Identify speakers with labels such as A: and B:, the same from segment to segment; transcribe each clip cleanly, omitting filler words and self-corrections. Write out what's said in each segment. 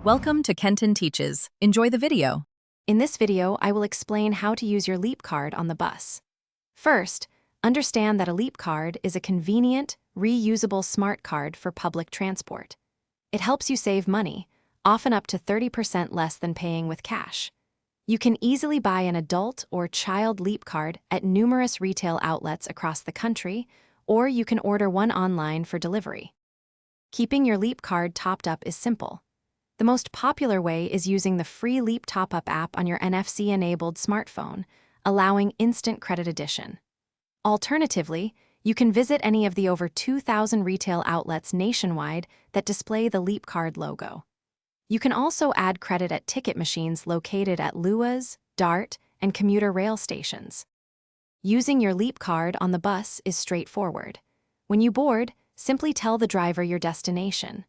A: Welcome to Kenton Teaches. Enjoy the video.
B: In this video, I will explain how to use your Leap card on the bus. First, understand that a Leap card is a convenient, reusable smart card for public transport. It helps you save money, often up to 30% less than paying with cash. You can easily buy an adult or child Leap card at numerous retail outlets across the country, or you can order one online for delivery. Keeping your Leap card topped up is simple. The most popular way is using the free Leap Top-Up app on your NFC-enabled smartphone, allowing instant credit addition. Alternatively, you can visit any of the over 2,000 retail outlets nationwide that display the Leap card logo. You can also add credit at ticket machines located at LUAs, DART, and Commuter rail stations. Using your Leap card on the bus is straightforward. When you board, simply tell the driver your destination.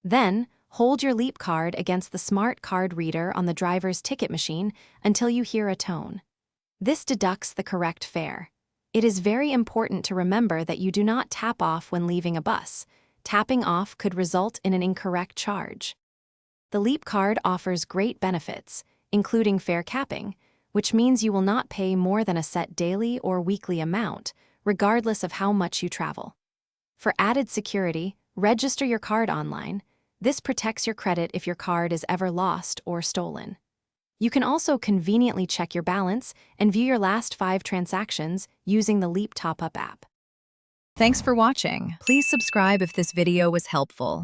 B: Then, hold your Leap card against the smart card reader on the driver's ticket machine until you hear a tone. This deducts the correct fare. It is very important to remember that you do not tap off when leaving a bus. Tapping off could result in an incorrect charge. The Leap card offers great benefits, including fare capping, which means you will not pay more than a set daily or weekly amount, regardless of how much you travel. For added security, register your card online. This protects your credit if your card is ever lost or stolen. You can also conveniently check your balance and view your last 5 transactions using the Leap Top-Up app.
A: Thanks for watching. Please subscribe if this video was helpful.